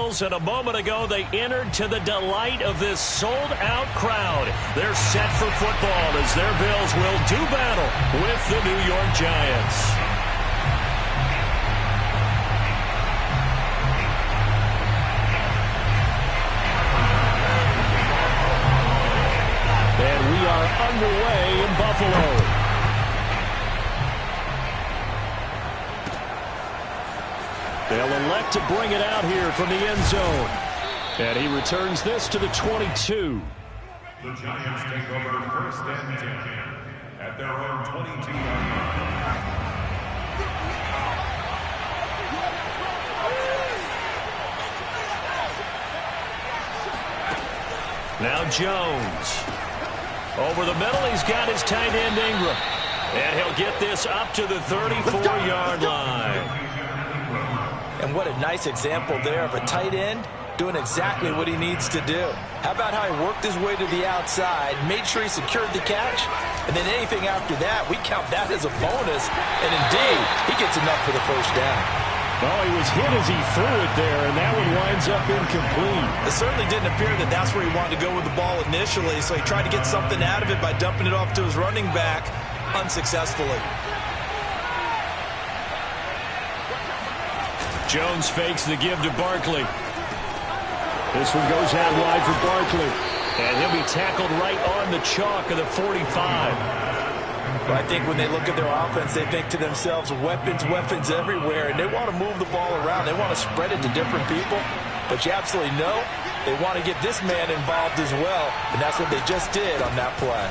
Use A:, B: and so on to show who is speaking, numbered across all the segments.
A: Bills, and a moment ago they entered to the delight of this sold-out crowd. They're set for football as their Bills will do battle with the New York Giants. And we are underway in Buffalo. They'll elect to bring it out here from the end zone. And he returns this to the 22.
B: The Giants take over first and 10 at their own 22-yard line.
A: Now Jones. Over the middle, he's got his tight end Ingram. And he'll get this up to the 34-yard line.
C: And what a nice example there of a tight end doing exactly what he needs to do. How about how he worked his way to the outside, made sure he secured the catch, and then anything after that, we count that as a bonus. And indeed, he gets enough for the first down.
A: Oh, he was hit as he threw it there, and that one winds up incomplete.
C: It certainly didn't appear that that's where he wanted to go with the ball initially, so he tried to get something out of it by dumping it off to his running back unsuccessfully.
A: Jones fakes the give to Barkley. This one goes out wide for Barkley. And he'll be tackled right on the chalk of the 45.
C: Well, I think when they look at their offense, they think to themselves, weapons, weapons everywhere, and they want to move the ball around. They want to spread it to different people. But you absolutely know they want to get this man involved as well, and that's what they just did on that play.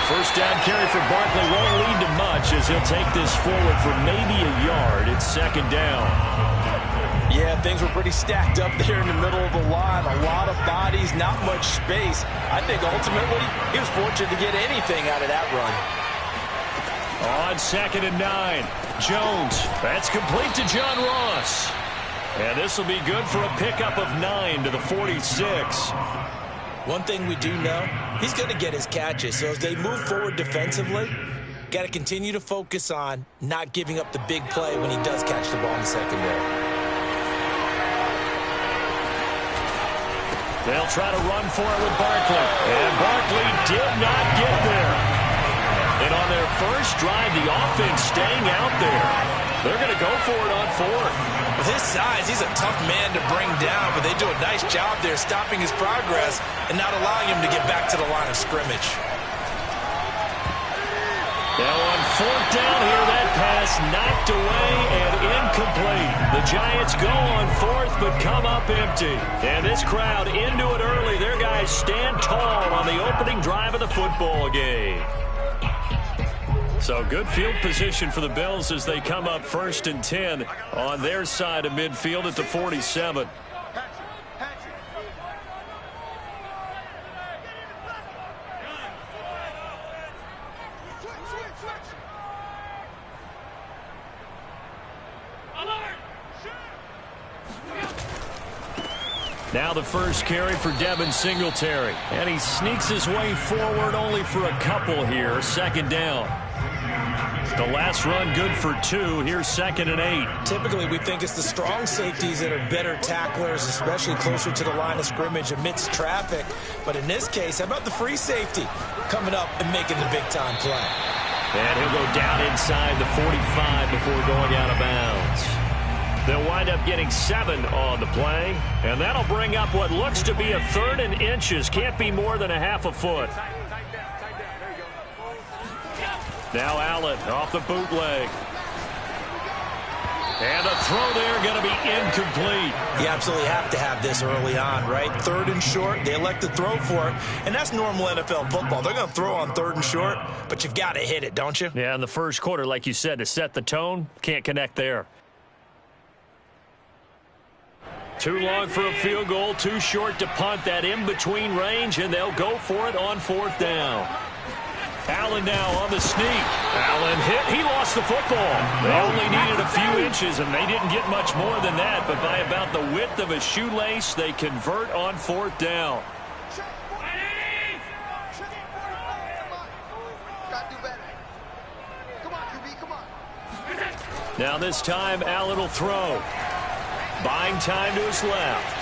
A: First down carry for Barkley won't lead to much as he'll take this forward for maybe a yard. It's second down.
C: Yeah, things were pretty stacked up there in the middle of the line. A lot of bodies, not much space. I think ultimately he was fortunate to get anything out of that run.
A: On second and 9, Jones. That's complete to John Ross. And this will be good for a pickup of 9 to the 46.
C: One thing we do know, he's going to get his catches. So as they move forward defensively, got to continue to focus on not giving up the big play when he does catch the ball in the secondary.
A: They'll try to run for it with Barkley. And Barkley did not get there. And on their first drive, the offense staying out there. They're going to go for it on fourth.
C: With his size, he's a tough man to bring down, but they do a nice job there stopping his progress and not allowing him to get back to the line of scrimmage.
A: Now on fourth down here, that pass knocked away and incomplete. The Giants go on fourth but come up empty. And this crowd into it early. Their guys stand tall on the opening drive of the football game. So good field position for the Bills as they come up first and 10 on their side of midfield at the 47. Now the first carry for Devin Singletary. And he sneaks his way forward only for a couple here. Second down. The last run good for 2. Here's second and 8.
C: Typically, we think it's the strong safeties that are better tacklers, especially closer to the line of scrimmage amidst traffic. But in this case, how about the free safety coming up and making the big-time play?
A: And he'll go down inside the 45 before going out of bounds. They'll wind up getting 7 on the play. And that'll bring up what looks to be a 3rd and inches. Can't be more than a half a foot. Now Allen off the bootleg. And a throw there going to be incomplete.
C: You absolutely have to have this early on, right? 3rd and short, they elect to throw for it. And that's normal NFL football. They're going to throw on 3rd and short, but you've got to hit it, don't you?
A: Yeah, in the first quarter, like you said, to set the tone, can't connect there. Too long for a field goal, too short to punt. That in-between range, and they'll go for it on 4th down. Allen now on the sneak. Allen hit. He lost the football. They only needed a few inches, and they didn't get much more than that. But by about the width of a shoelace, they convert on 4th down. Now this time, Allen will throw. buying time to his left.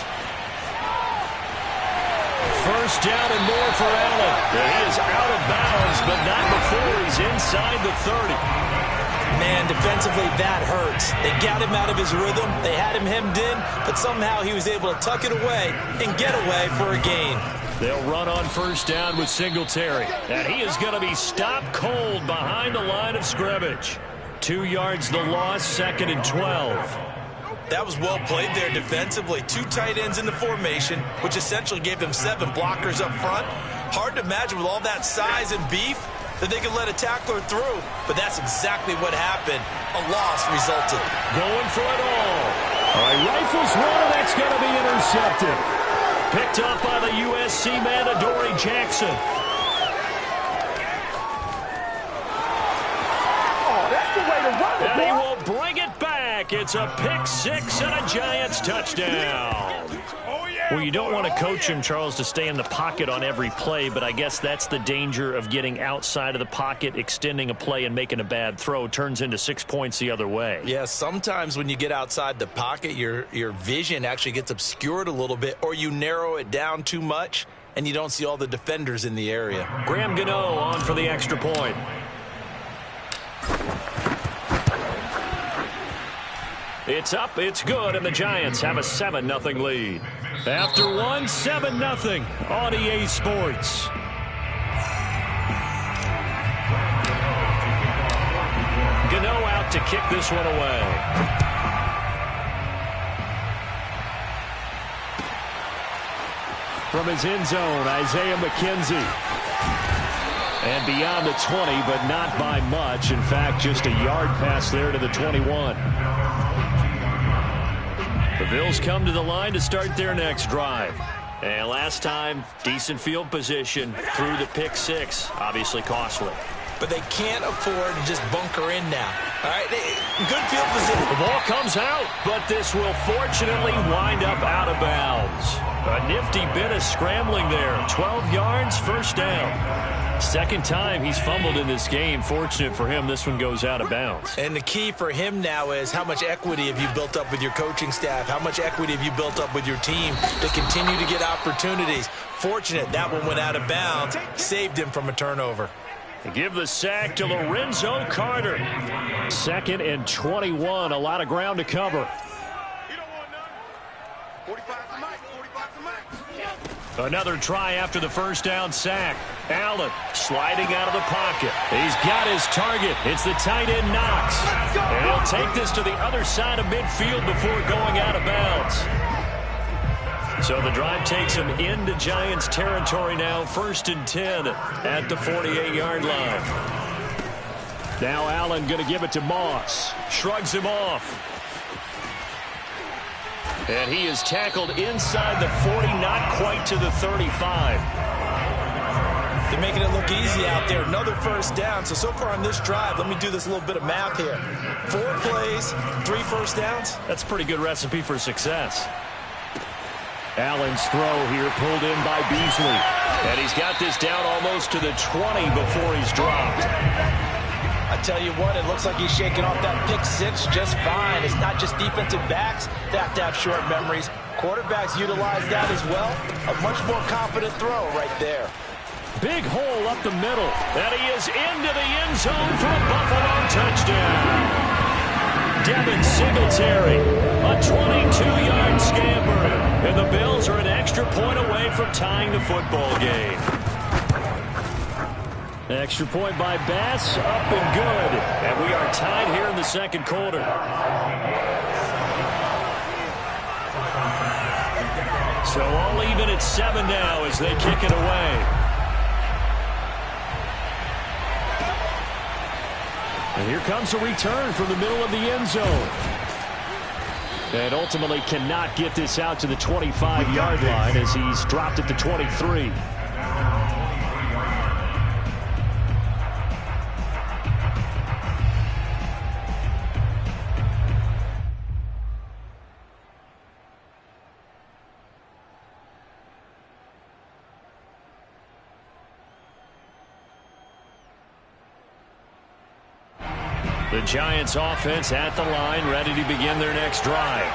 A: First down and more for Allen. He is out of bounds, but not before he's inside the 30.
C: Man, defensively, that hurts. They got him out of his rhythm. They had him hemmed in, but somehow he was able to tuck it away and get away for a gain.
A: They'll run on first down with Singletary. And he is going to be stopped cold behind the line of scrimmage. 2 yards the loss, 2nd and 12.
C: That was well played there defensively. 2 tight ends in the formation, which essentially gave them 7 blockers up front. Hard to imagine with all that size and beef that they could let a tackler through, but that's exactly what happened. A loss resulted.
A: Going for it all. All right, rifles one, and that's going to be intercepted. Picked up by the USC man, Adoree Jackson.
D: Oh, that's the way to run it,
A: And he
D: boy.
A: will bring it back. It's a pick 6 and a Giants touchdown. Well, you don't want to coach him, Charles, to stay in the pocket on every play, but I guess that's the danger of getting outside of the pocket, extending a play, and making a bad throw. Turns into 6 points the other way.
C: Yeah, sometimes when you get outside the pocket, your vision actually gets obscured a little bit, or you narrow it down too much, and you don't see all the defenders in the area.
A: Graham Gano on for the extra point. It's up, it's good, and the Giants have a 7-0 lead. After one, 7-0 on EA Sports. Gano out to kick this one away. From his end zone, Isaiah McKenzie. And beyond the 20, but not by much. In fact, just a yard pass there to the 21. The Bills come to the line to start their next drive. And last time, decent field position through the pick 6. Obviously costly.
C: But they can't afford to just bunker in now. All right, good field position.
A: The ball comes out, but this will fortunately wind up out of bounds. A nifty bit of scrambling there. 12 yards, first down. Second time he's fumbled in this game. Fortunate for him, this one goes out of bounds.
C: And the key for him now is how much equity have you built up with your coaching staff? How much equity have you built up with your team to continue to get opportunities? Fortunate that one went out of bounds, saved him from a turnover.
A: Give the sack to Lorenzo Carter. 2nd and 21, a lot of ground to cover. Another try after the first down sack. Allen sliding out of the pocket. He's got his target. It's the tight end Knox. And he'll take this to the other side of midfield before going out of bounds. So the drive takes him into Giants territory now. 1st and 10 at the 48-yard line. Now Allen going to give it to Moss. Shrugs him off. And he is tackled inside the 40, not quite to the 35.
C: They're making it look easy out there. Another first down. So far on this drive, let me do this little bit of math here. 4 plays, 3 first downs.
A: That's a pretty good recipe for success. Allen's throw here pulled in by Beasley. And he's got this down almost to the 20 before he's dropped.
C: I tell you what, it looks like he's shaking off that pick 6 just fine. It's not just defensive backs that have to have short memories. Quarterbacks utilize that as well. A much more confident throw right there.
A: Big hole up the middle. And he is into the end zone for a Buffalo touchdown. Devin Singletary, a 22-yard scamper. And the Bills are an extra point away from tying the football game. Extra point by Bass, up and good. And we are tied here in the second quarter. So all even at 7 now as they kick it away. And here comes a return from the middle of the end zone. And ultimately cannot get this out to the 25-yard line as he's dropped at the 23. The Giants offense at the line, ready to begin their next drive.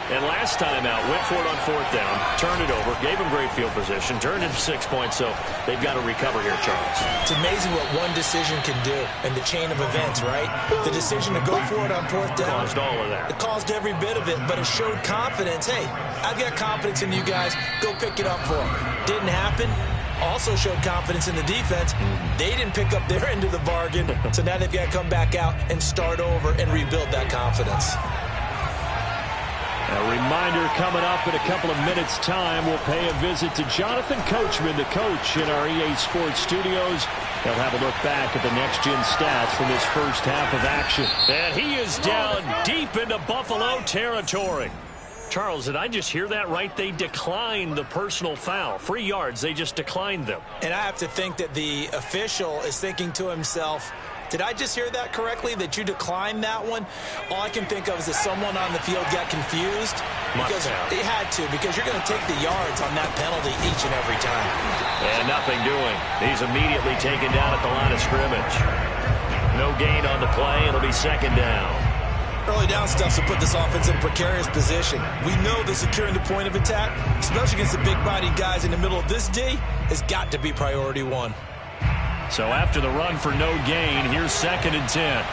A: And last time out, went for it on 4th down, turned it over, gave them great field position, turned into 6 points, so they've got to recover here, Charles.
C: It's amazing what one decision can do in the chain of events, right? The decision to go for it on 4th down.
A: Caused all of that.
C: It caused every bit of it, but it showed confidence. Hey, I've got confidence in you guys. Go pick it up for them. Didn't happen. Also showed confidence in the defense. They didn't pick up their end of the bargain, so now they've got to come back out and start over and rebuild that confidence.
A: A reminder coming up in a couple of minutes' time. We'll pay a visit to Jonathan Coachman, the coach in our EA Sports studios. He'll have a look back at the next-gen stats from this first half of action. And he is down deep into Buffalo territory. Charles, did I just hear that right? They declined the personal foul. 3 yards, they just declined them.
C: And I have to think that the official is thinking to himself, did I just hear that correctly, that you declined that one? All I can think of is that someone on the field got confused. Because they had to, because you're going to take the yards on that penalty each and every time.
A: And nothing doing. He's immediately taken down at the line of scrimmage. No gain on the play. It'll be 2nd down.
C: Early down stuff to put this offense in a precarious position. We know that securing the point of attack, especially against the big-bodied guys in the middle of this D, has got to be priority 1.
A: So after the run for no gain, here's 2nd and 10.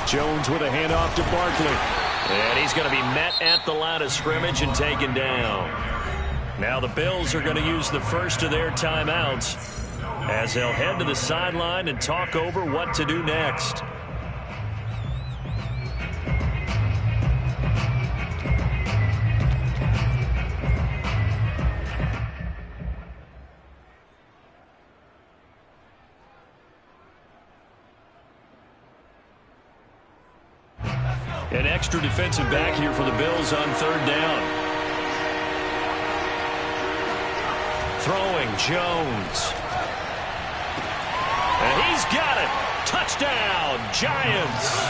A: Jones with a handoff to Barkley. And he's going to be met at the line of scrimmage and taken down. Now the Bills are going to use the first of their timeouts as they'll head to the sideline and talk over what to do next. An extra defensive back here for the Bills on 3rd down. Throwing Jones. And he's got it. Touchdown, Giants.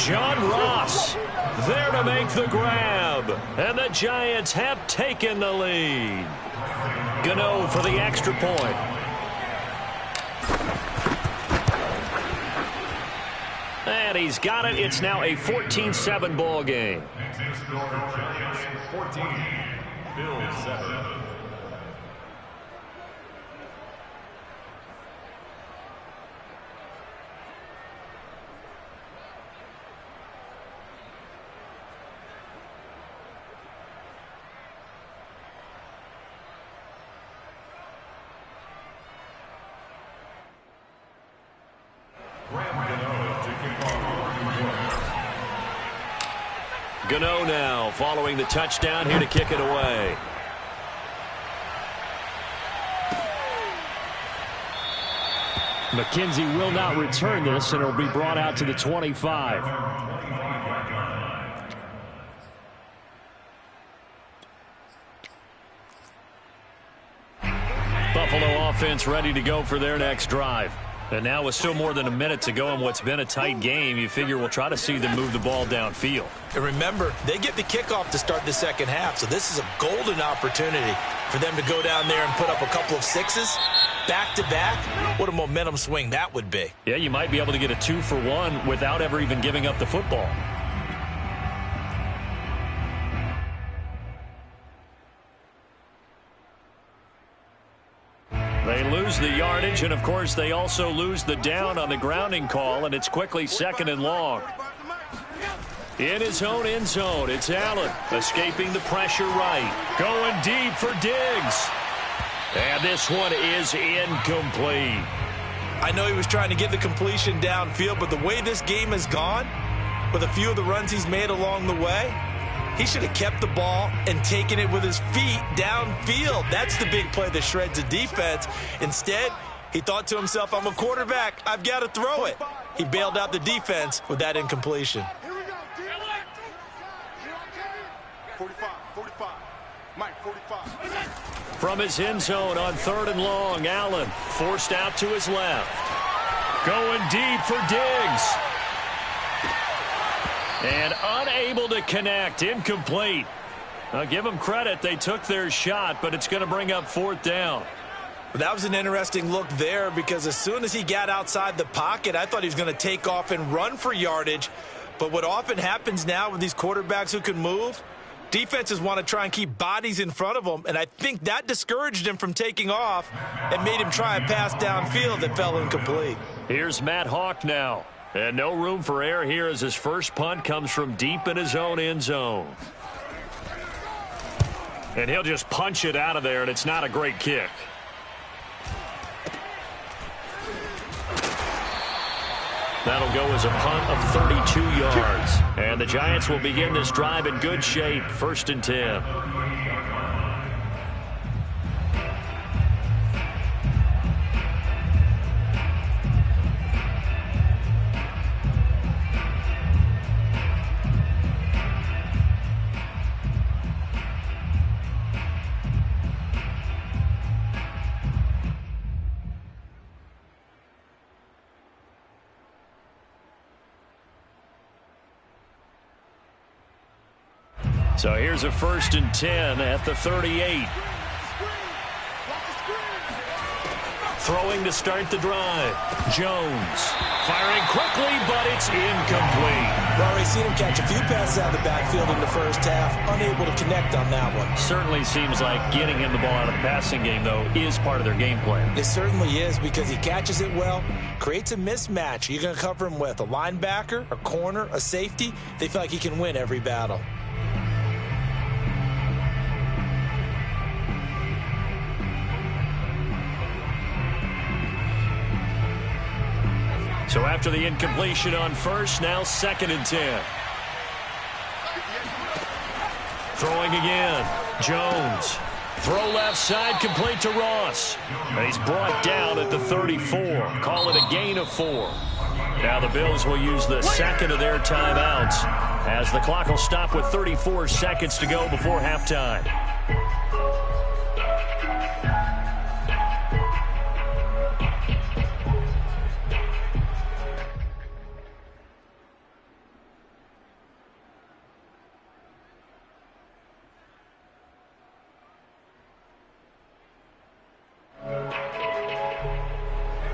A: John Ross there to make the grab. And the Giants have taken the lead. Gano for the extra point. And he's got it. It's now a 14-7 ball game.
B: Giants 14, Bills 7.
A: Gano now following the touchdown here to kick it away. McKenzie will not return this, and it'll be brought out to the 25. Buffalo offense ready to go for their next drive. And now with still more than a minute to go in what's been a tight game, you figure we'll try to see them move the ball downfield.
C: And remember, they get the kickoff to start the second half, so this is a golden opportunity for them to go down there and put up a couple of sixes back-to-back. What a momentum swing that would be.
A: Yeah, you might be able to get a 2-for-1 without ever even giving up the football. They lose the yardage, and of course they also lose the down on the grounding call, and it's quickly 2nd and long. In his own end zone, it's Allen escaping the pressure right. Going deep for Diggs. And this one is incomplete.
C: I know he was trying to get the completion downfield, but the way this game has gone, with a few of the runs he's made along the way, he should have kept the ball and taken it with his feet downfield. That's the big play that shreds the defense. Instead, he thought to himself, I'm a quarterback. I've got to throw it. He bailed out the defense with that incompletion.
D: 45. Mike, 45.
A: From his end zone on 3rd and long, Allen forced out to his left. Going deep for Diggs. And unable to connect, incomplete. I'll give them credit, they took their shot, but it's going to bring up 4th down.
C: That was an interesting look there because as soon as he got outside the pocket, I thought he was going to take off and run for yardage. But what often happens now with these quarterbacks who can move, defenses want to try and keep bodies in front of them, and I think that discouraged him from taking off and made him try a pass downfield that fell incomplete.
A: Here's Matt Hawk now. And no room for error here as his first punt comes from deep in his own end zone. And he'll just punch it out of there, and it's not a great kick. That'll go as a punt of 32 yards. And the Giants will begin this drive in good shape, 1st and 10. So here's a 1st and 10 at the 38. Throwing to start the drive. Jones firing quickly, but it's incomplete.
C: We've already seen him catch a few passes out of the backfield in the first half, unable to connect on that one.
A: Certainly seems like getting him the ball out of the passing game, though, is part of their game plan.
C: It certainly is because he catches it well, creates a mismatch. You're going to cover him with a linebacker, a corner, a safety. They feel like he can win every battle.
A: So after the incompletion on first, now 2nd and 10. Throwing again. Jones. Throw left side, complete to Ross. And he's brought down at the 34. Call it a gain of 4. Now the Bills will use the second of their timeouts as the clock will stop with 34 seconds to go before halftime.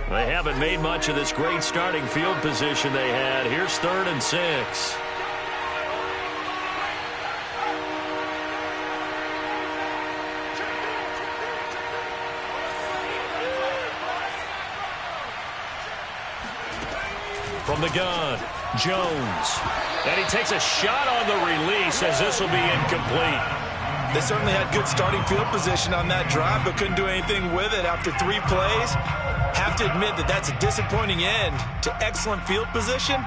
A: They haven't made much of this great starting field position they had. Here's 3rd and 6. From the gun, Jones. And he takes a shot on the release as this will be incomplete.
C: They certainly had good starting field position on that drive, but couldn't do anything with it after 3 plays. Have to admit that that's a disappointing end to excellent field position.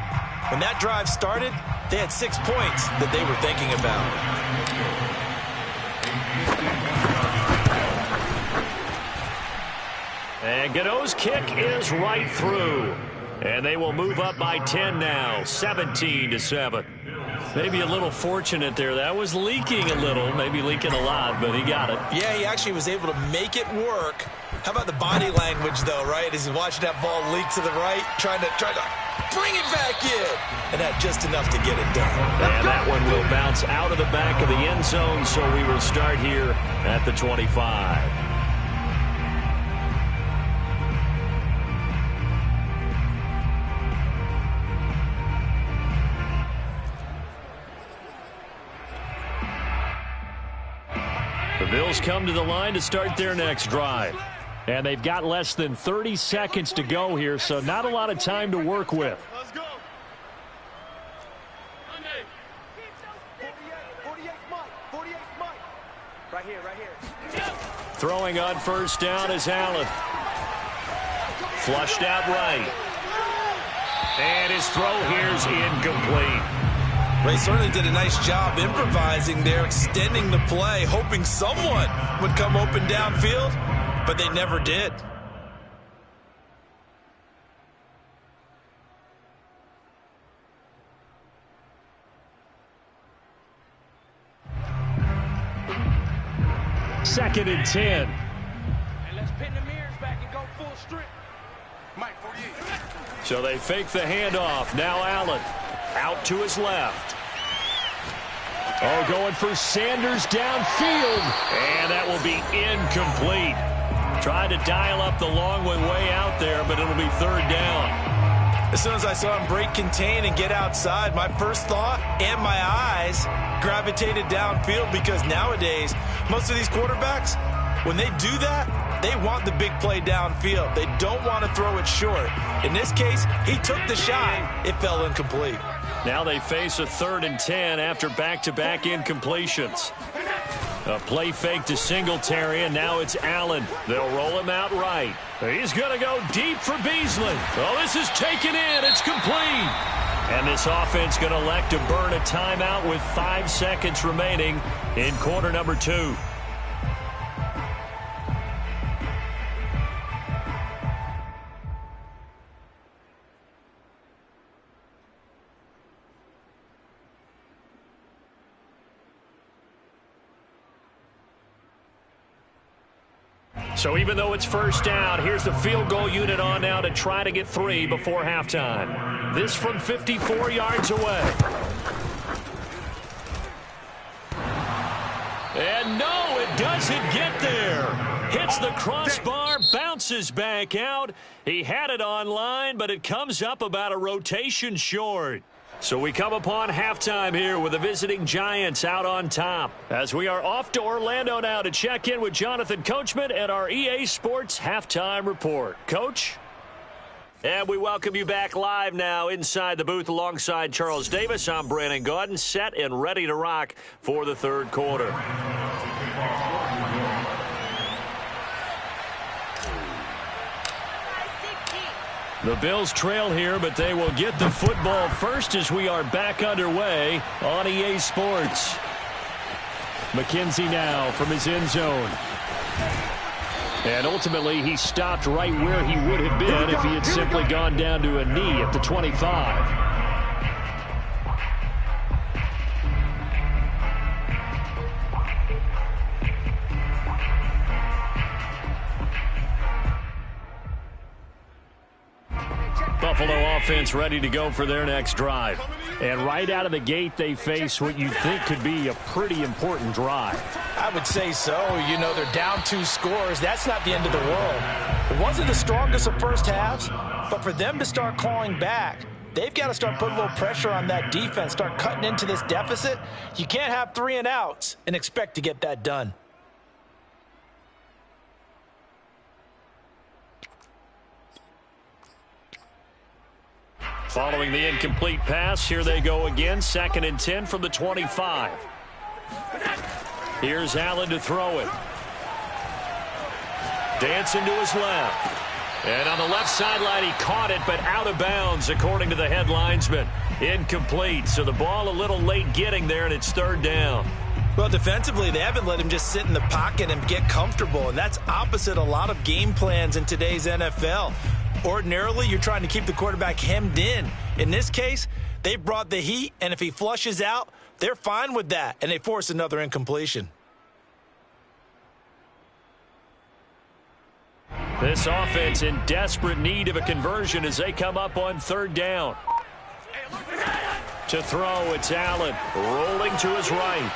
C: When that drive started, they had 6 points that they were thinking about.
A: And Gano's kick is right through. And they will move up by 10 now, 17-7. Maybe a little fortunate there. That was leaking a little, maybe leaking a lot, but he got it.
C: Yeah, he actually was able to make it work. How about the body language, though, right? As he's watching that ball leak to the right, trying to bring it back in. And had just enough to get it done.
A: And that one will bounce out of the back of the end zone, so we will start here at the 25. The Bills come to the line to start their next drive. And they've got less than 30 seconds to go here, so not a lot of time to work with.
D: Let's go.
E: Right here, right here.
A: Throwing on first down is Allen. Flushed out right. And his throw here's incomplete.
C: Ray certainly did a nice job improvising there, extending the play, hoping someone would come open downfield, but they never did.
A: Second and 10.
E: And let's pin the mirrors back and go full strip.
D: Mike, 48.
A: So they fake the handoff. Now Allen out to his left. Oh, going for Sanders downfield. And that will be incomplete. Tried to dial up the long one way out there, but it'll be third down.
C: As soon as I saw him break contain and get outside, my first thought and my eyes gravitated downfield, because nowadays, most of these quarterbacks, when they do that, they want the big play downfield. They don't want to throw it short. In this case, he took the shot. It fell incomplete.
A: Now they face a 3rd and 10 after back-to-back incompletions. A play fake to Singletary, and now it's Allen. They'll roll him out right. He's going to go deep for Beasley. Oh, this is taken in. It's complete. And this offense going to elect to burn a timeout with 5 seconds remaining in quarter number 2. So even though it's first down, here's the field goal unit on now to try to get 3 before halftime. This from 54 yards away. And no, it doesn't get there. Hits the crossbar, bounces back out. He had it on line, but it comes up about a rotation short. So we come upon halftime here with the visiting Giants out on top, as we are off to Orlando now to check in with Jonathan Coachman and our EA Sports Halftime Report. Coach? And we welcome you back live now inside the booth alongside Charles Davis. I'm Brandon Gaudin, set and ready to rock for the third quarter. The Bills trail here, but they will get the football first as we are back underway on EA Sports. McKenzie now from his end zone. And ultimately, he stopped right where he would have been if he had simply gone down to a knee at the 25. Buffalo offense ready to go for their next drive. And right out of the gate, they face what you think could be a pretty important drive.
C: I would say so. You know, they're down 2 scores. That's not the end of the world. It wasn't the strongest of first halves, but for them to start clawing back, they've got to start putting a little pressure on that defense, start cutting into this deficit. You can't have 3 and outs and expect to get that done.
A: Following the incomplete pass, here they go again. 2nd and 10 from the 25. Here's Allen to throw it. Dancing to his left. And on the left sideline, he caught it, but out of bounds, according to the head linesman. Incomplete. So the ball a little late getting there, and it's 3rd down.
C: Well, defensively, they haven't let him just sit in the pocket and get comfortable, and that's opposite a lot of game plans in today's NFL. Ordinarily, you're trying to keep the quarterback hemmed in. In this case, they brought the heat, and if he flushes out, they're fine with that, and they force another incompletion.
A: This offense in desperate need of a conversion as they come up on 3rd down. To throw, it's Allen, rolling to his right.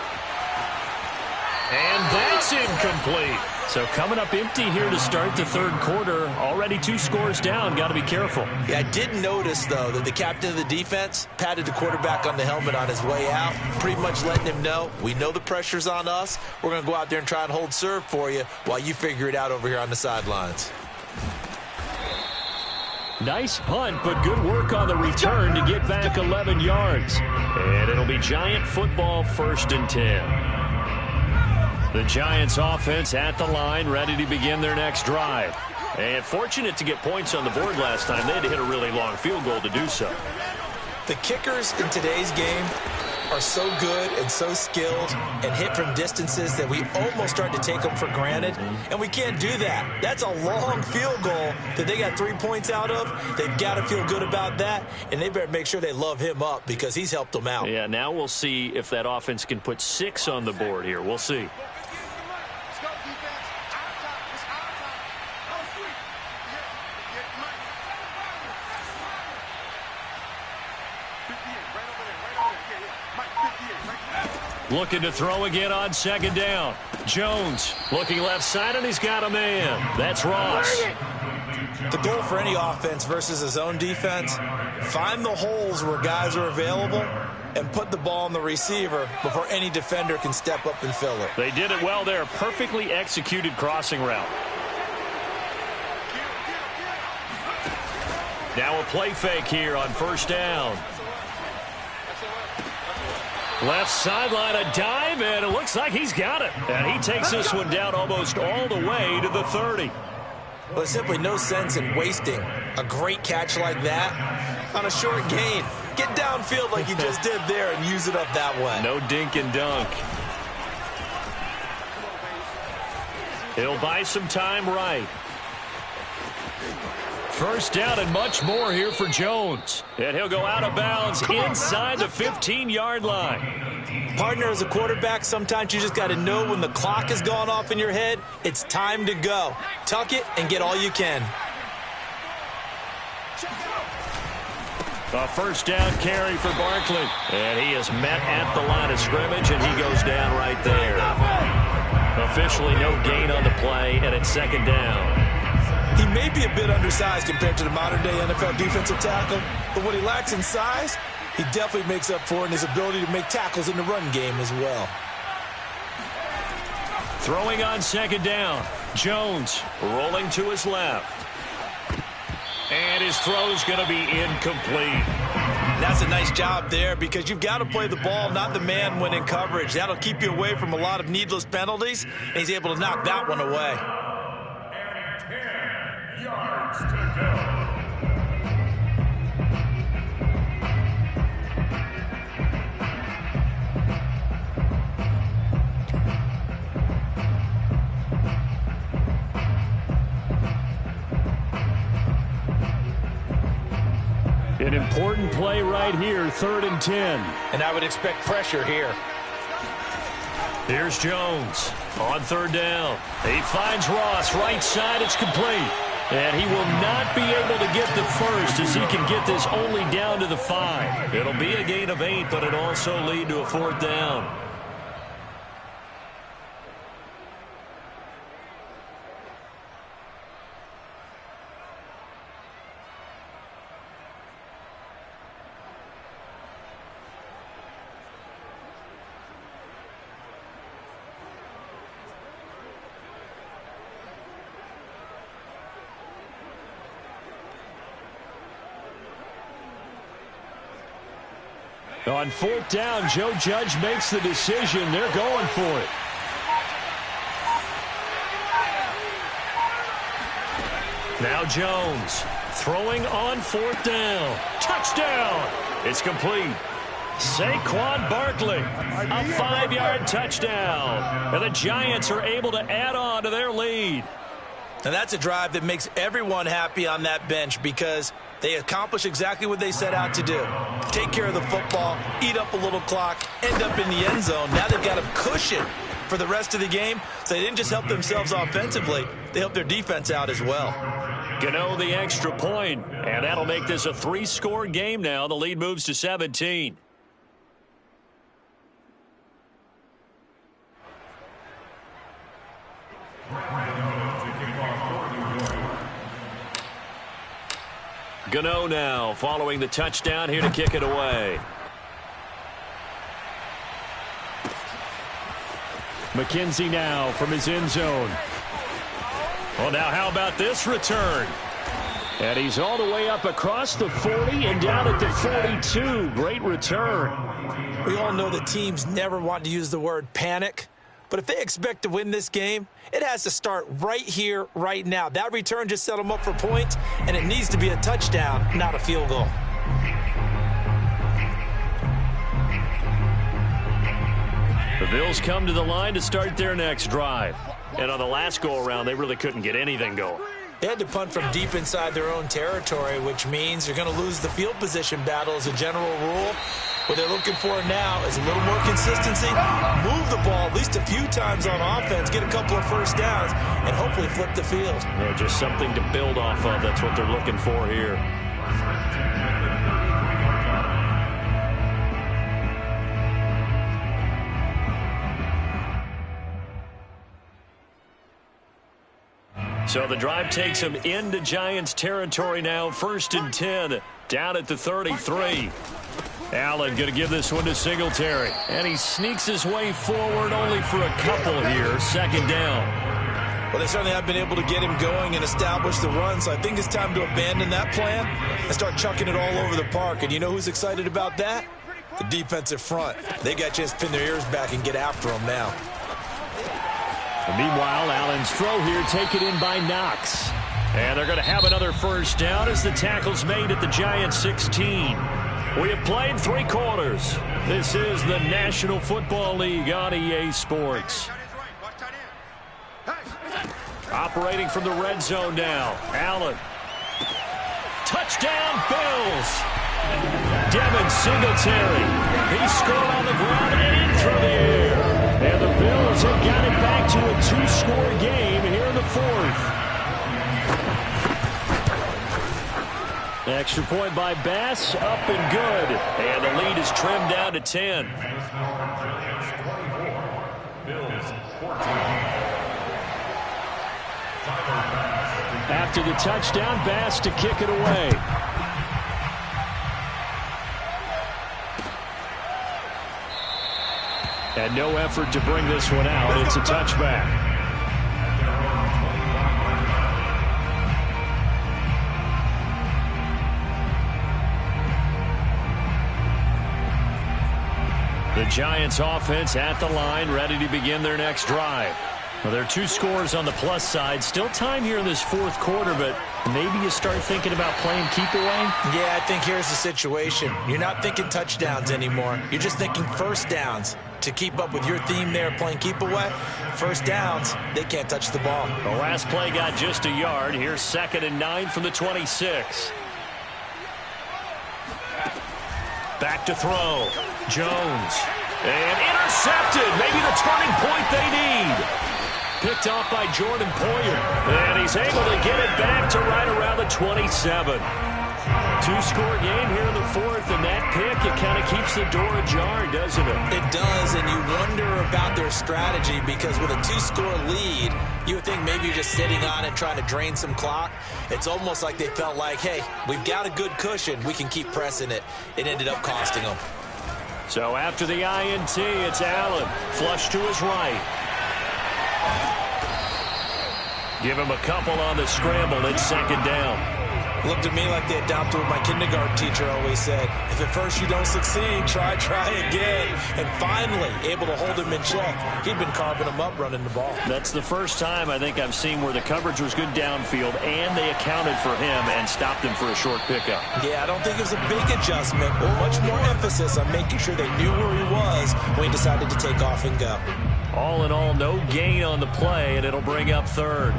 A: And that's incomplete. So coming up empty here to start the 3rd quarter. Already 2 scores down. Got to be careful.
C: Yeah, I did notice, though, that the captain of the defense patted the quarterback on the helmet on his way out, pretty much letting him know, we know the pressure's on us. We're going to go out there and try and hold serve for you while you figure it out over here on the sidelines.
A: Nice punt, but good work on the return to get back 11 yards. And it'll be Giant football, 1st and 10. The Giants offense at the line, ready to begin their next drive. And fortunate to get points on the board last time. They had to hit a really long field goal to do so.
C: The kickers in today's game are so good and so skilled and hit from distances that we almost start to take them for granted, and we can't do that. That's a long field goal that they got 3 points out of. They've got to feel good about that, and they better make sure they love him up because he's helped them out.
A: Yeah, now we'll see if that offense can put 6 on the board here. We'll see. Looking to throw again on second down. Jones looking left side, and he's got a man. That's Ross.
C: The goal for any offense versus a zone defense, find the holes where guys are available and put the ball on the receiver before any defender can step up and fill it.
A: They did it well there. Perfectly executed crossing route. Now a play fake here on first down. Left sideline, a dive, and it looks like he's got it. And he takes this one down almost all the way to the 30.
C: Well, there's simply no sense in wasting a great catch like that on a short gain. Get downfield like you just did there and use it up that way.
A: No dink and dunk. He'll buy some time right. First down and much more here for Jones. And he'll go out of bounds inside the 15-yard line.
C: Partner, as a quarterback, sometimes you just got to know when the clock has gone off in your head, it's time to go. Tuck it and get all you can.
A: A first down carry for Barkley. And he is met at the line of scrimmage, and he goes down right there. Officially no gain on the play, and it's second down.
C: He may be a bit undersized compared to the modern-day NFL defensive tackle, but what he lacks in size, he definitely makes up for in his ability to make tackles in the run game as well.
A: Throwing on second down. Jones rolling to his left. And his throw's going to be incomplete.
C: That's a nice job there because you've got to play the ball, not the man when in coverage. That'll keep you away from a lot of needless penalties, and he's able to knock that one away.
B: 10 yards to go.
A: An important play right here, 3rd and 10.
C: And I would expect pressure here.
A: Here's Jones on 3rd down. He finds Ross right side. It's complete. And he will not be able to get the first as he can get this only down to the 5. It'll be a gain of 8, but it'll also lead to a 4th down. On 4th down, Joe Judge makes the decision. They're going for it. Now Jones throwing on 4th down. Touchdown! It's complete. Saquon Barkley, a 5-yard touchdown. And the Giants are able to add on to their lead.
C: And that's a drive that makes everyone happy on that bench because they accomplish exactly what they set out to do. Take care of the football, eat up a little clock, end up in the end zone. Now they've got a cushion for the rest of the game. So they didn't just help themselves offensively, they helped their defense out as well.
A: Gano the extra point, and that'll make this a 3-score game now. The lead moves to 17. Gano now following the touchdown here to kick it away. McKenzie now from his end zone. Well, now how about this return? And he's all the way up across the 40 and down at the 42. Great return.
C: We all know that teams never want to use the word panic. But if they expect to win this game, it has to start right here, right now. That return just set them up for points, and it needs to be a touchdown, not a field goal.
A: The Bills come to the line to start their next drive. And on the last go-around, they really couldn't get anything going.
C: They had to punt from deep inside their own territory, which means you're going to lose the field position battle as a general rule. What they're looking for now is a little more consistency, move the ball at least a few times on offense, get a couple of first downs, and hopefully flip the field.
A: Yeah, just something to build off of. That's what they're looking for here. So the drive takes him into Giants territory now. 1st and 10, down at the 33. Allen going to give this one to Singletary. And he sneaks his way forward only for a couple here. 2nd down.
C: Well, they certainly have been able to get him going and establish the run, so I think it's time to abandon that plan and start chucking it all over the park. And you know who's excited about that? The defensive front. They got a chance to pin their ears back and get after him now.
A: And meanwhile, Allen's throw here taken in by Knox. And they're going to have another 1st down as the tackle's made at the Giants 16. We have played 3 quarters. This is the National Football League on EA Sports. Operating from the red zone now. Allen. Touchdown, Bills. Devin Singletary. He scored on the ground and in through the air. And the Bills have got it back to a 2-score game here in the 4th. Extra point by Bass, up and good. And the lead is trimmed down to 10.
B: Bills 14.
A: After the touchdown, Bass to kick it away. And no effort to bring this one out. It's a touchback. The Giants offense at the line, ready to begin their next drive. Well, there are 2 scores on the plus side. Still time here in this 4th quarter, but maybe you start thinking about playing keep away?
C: Yeah, I think here's the situation. You're not thinking touchdowns anymore. You're just thinking 1st downs. To keep up with your theme there, playing keep away, 1st downs, they can't touch the ball.
A: The last play got just a yard. Here's 2nd and 9 from the 26. Back to throw. Jones. And intercepted. Maybe the turning point they need. Picked off by Jordan Poyer. And he's able to get it back to right around the 27. 2-score game here in the 4th, and that pick, it kind of keeps the door ajar, doesn't it?
C: It does, and you wonder about their strategy because with a 2-score lead, you would think maybe you're just sitting on it trying to drain some clock. It's almost like they felt like, hey, we've got a good cushion. We can keep pressing it. It ended up costing them.
A: So after the INT, it's Allen. Flush to his right. Give him a couple on the scramble. It's 2nd down.
C: Looked at me like they adopted what my kindergarten teacher always said. If at first you don't succeed, try again. And finally, able to hold him in check. He'd been carving him up running the ball.
A: That's the first time I think I've seen where the coverage was good downfield and they accounted for him and stopped him for a short pickup.
C: Yeah, I don't think it was a big adjustment, but much more emphasis on making sure they knew where he was when he decided to take off and go.
A: All in all, no gain on the play, and it'll bring up 3rd.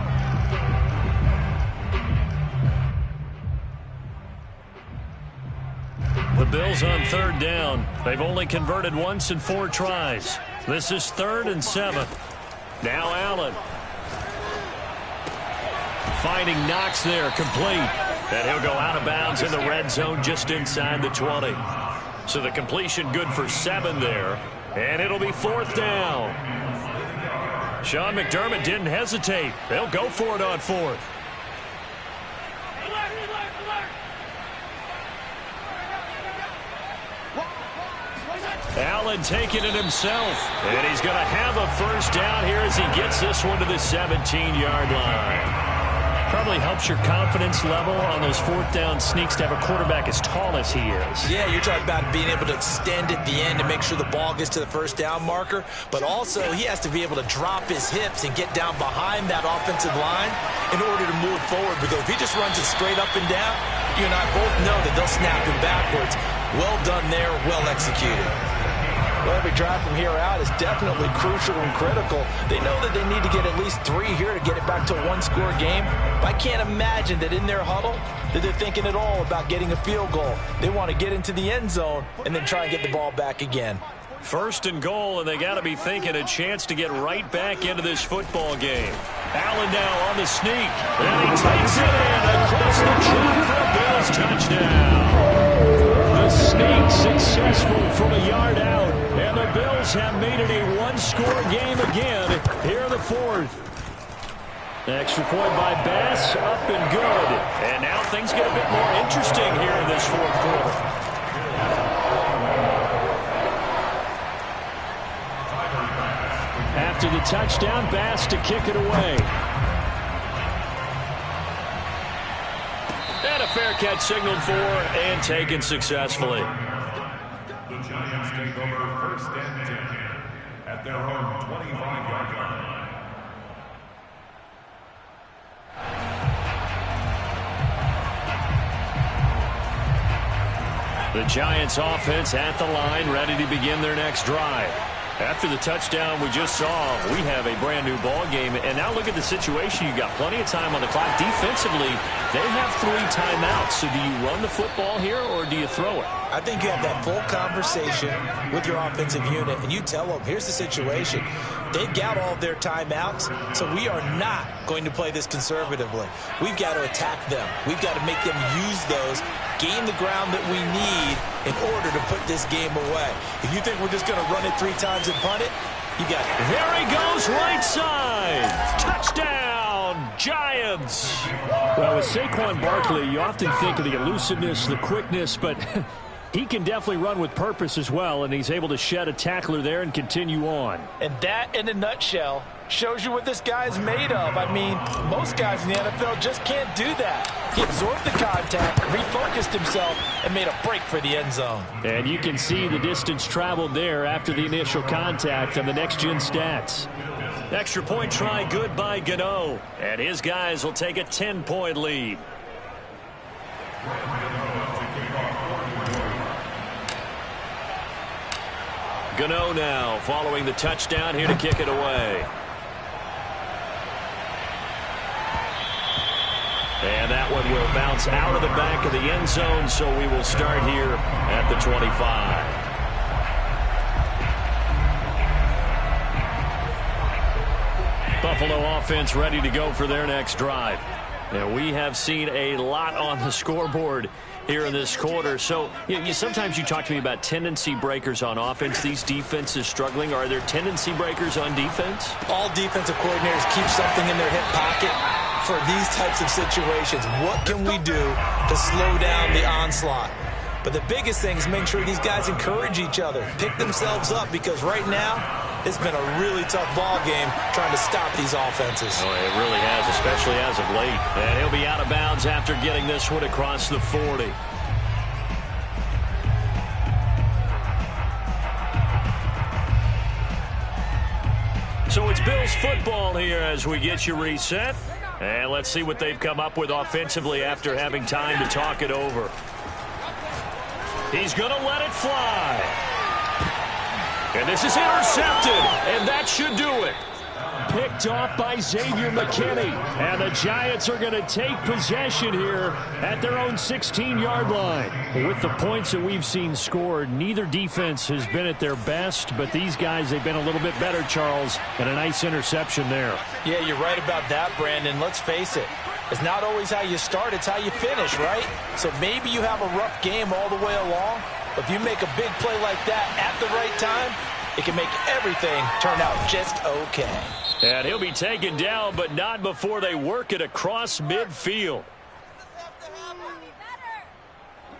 A: The Bills on 3rd down. They've only converted once in 4 tries. This is 3rd and 7. Now Allen. Finding Knox there, complete. And he'll go out of bounds in the red zone just inside the 20. So the completion good for 7 there. And it'll be 4th down. Sean McDermott didn't hesitate. They'll go for it on 4th. Allen taking it himself. And he's going to have a 1st down here as he gets this one to the 17-yard line. Probably helps your confidence level on those 4th down sneaks to have a quarterback as tall as he is.
C: Yeah, you're talking about being able to extend at the end to make sure the ball gets to the 1st down marker. But also, he has to be able to drop his hips and get down behind that offensive line in order to move forward. Because if he just runs it straight up and down, you and I both know that they'll snap him backwards. Well done there, well executed. Well, every drive from here out is definitely crucial and critical. They know that they need to get at least 3 here to get it back to a 1-score game. But I can't imagine that in their huddle that they're thinking at all about getting a field goal. They want to get into the end zone and then try and get the ball back again.
A: 1st and goal, and they got to be thinking a chance to get right back into this football game. Allen now on the sneak, and he takes it in across the track for a Bills touchdown. The sneak successful from a yard out, and the Bills have made it a 1-score game again here in the 4th. Extra point by Bass, up and good. And now things get a bit more interesting here in this fourth quarter. After the touchdown, Bass to kick it away. And a fair catch signaled for and taken successfully.
B: The Giants take over first and 10 at their own 25-yard line.
A: The Giants offense at the line, ready to begin their next drive. After the touchdown we just saw, we have a brand new ball game. And now look at the situation. You've got plenty of time on the clock. Defensively, they have 3 timeouts. So do you run the football here or do you throw it?
C: I think you have that full conversation with your offensive unit, and you tell them, here's the situation. They've got all of their timeouts, so we are not going to play this conservatively. We've got to attack them. We've got to make them use those, gain the ground that we need in order to put this game away. If you think we're just going to run it 3 times and punt it, you got it.
A: There he goes, right side. Touchdown, Giants. Well, with Saquon Barkley, you often think of the elusiveness, the quickness, but he can definitely run with purpose as well, and he's able to shed a tackler there and continue on.
C: And that, in a nutshell, shows you what this guy's made of. I mean, most guys in the NFL just can't do that. He absorbed the contact, refocused himself, and made a break for the end zone.
A: And you can see the distance traveled there after the initial contact on the next-gen stats. Extra point try good by Gano, and his guys will take a 10-point lead. Gano now following the touchdown here to kick it away. And that one will bounce out of the back of the end zone, so we will start here at the 25. Buffalo offense ready to go for their next drive. Now, we have seen a lot on the scoreboard here in this quarter. So, sometimes you talk to me about tendency breakers on offense. These defenses struggling. Are there tendency breakers on defense?
C: All defensive coordinators keep something in their hip pocket for these types of situations. What can we do to slow down the onslaught? But the biggest thing is make sure these guys encourage each other, pick themselves up, because right now it's been a really tough ball game trying to stop these offenses.
A: Oh, it really has, especially as of late. And he'll be out of bounds after getting this one across the 40. So it's Bills football here as we get you reset. And let's see what they've come up with offensively after having time to talk it over. He's going to let it fly. And this is intercepted, and that should do it. Picked off by Xavier McKinney. And the Giants are going to take possession here at their own 16-yard line. With the points that we've seen scored, neither defense has been at their best, but these guys, they've been a little bit better, Charles, and a nice interception there.
C: Yeah, you're right about that, Brandon. Let's face it. It's not always how you start, it's how you finish, right? So maybe you have a rough game all the way along, but if you make a big play like that at the right time, it can make everything turn out just okay.
A: And he'll be taken down, but not before they work it across midfield.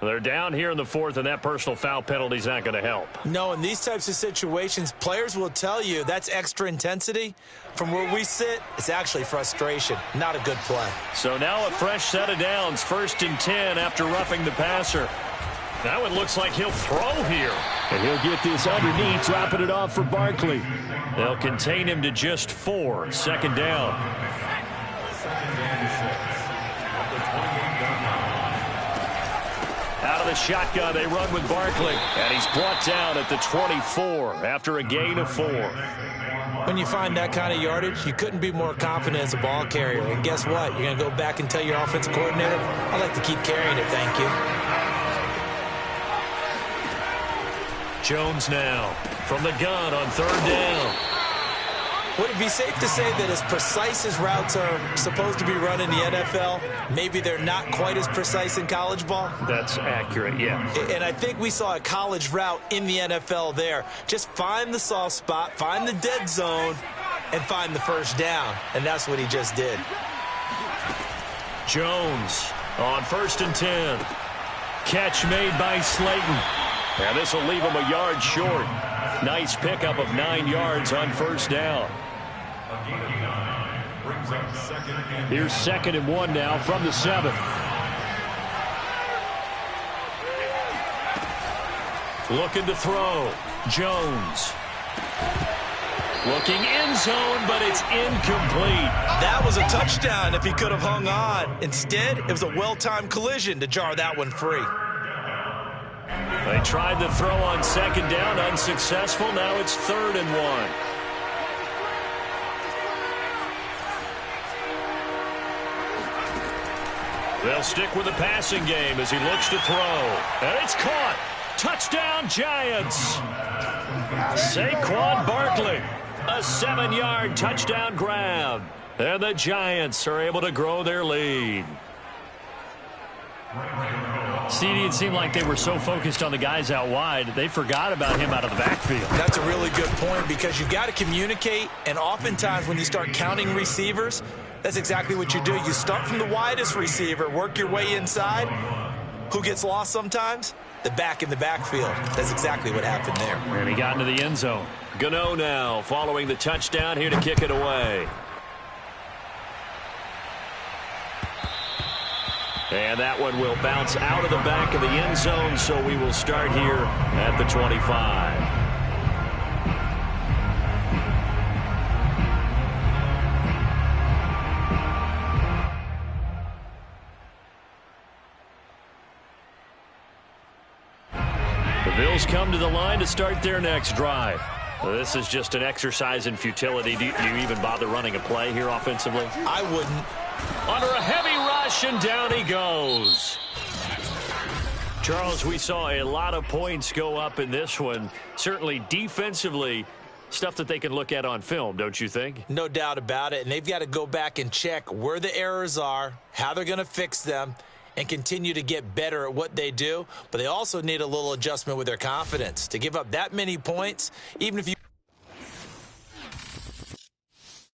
A: They're down here in the fourth, and that personal foul penalty is not going to help.
C: No, in these types of situations, players will tell you that's extra intensity. From where we sit, it's actually frustration, not a good play.
A: So now a fresh set of downs, 1st and 10 after roughing the passer. Now it looks like he'll throw here. And he'll get this underneath, dropping it off for Barkley. They'll contain him to just 4, 2nd down. Out of the shotgun, they run with Barkley. And he's brought down at the 24 after a gain of 4.
C: When you find that kind of yardage, you couldn't be more confident as a ball carrier. And guess what? You're going to go back and tell your offensive coordinator, I'd like to keep carrying it, thank you.
A: Jones now from the gun on 3rd down.
C: Would it be safe to say that as precise as routes are supposed to be run in the NFL, maybe they're not quite as precise in college ball?
A: That's accurate, yeah.
C: And I think we saw a college route in the NFL there. Just find the soft spot, find the dead zone, and find the first down, and that's what he just did.
A: Jones on 1st and 10. Catch made by Slayton. And this will leave him a yard short. Nice pickup of 9 yards on 1st down. Here's 2nd and 1 now from the 7. Looking to throw. Jones. Looking end zone, but it's incomplete.
C: That was a touchdown if he could have hung on. Instead, it was a well-timed collision to jar that one free.
A: They tried the throw on 2nd down, unsuccessful. Now it's 3rd and 1. They'll stick with the passing game as he looks to throw. And it's caught. Touchdown, Giants. Saquon Barkley. A 7-yard touchdown grab. And the Giants are able to grow their lead.
F: CD, it seemed like they were so focused on the guys out wide, they forgot about him out of the backfield.
C: That's a really good point because you've got to communicate, and oftentimes when you start counting receivers, that's exactly what you do. You start from the widest receiver, work your way inside. Who gets lost sometimes? The back in the backfield. That's exactly what happened there.
F: And he got into the end zone.
A: Gano now following the touchdown here to kick it away. And that one will bounce out of the back of the end zone, so we will start here at the 25. The Bills come to the line to start their next drive. This is just an exercise in futility. Do you even bother running a play here offensively?
C: I wouldn't.
A: Under a heavy rush, and down he goes. Charles, we saw a lot of points go up in this one. Certainly defensively, stuff that they can look at on film, don't you think?
C: No doubt about it. And they've got to go back and check where the errors are, how they're going to fix them, and continue to get better at what they do. But they also need a little adjustment with their confidence. To give up that many points, even if you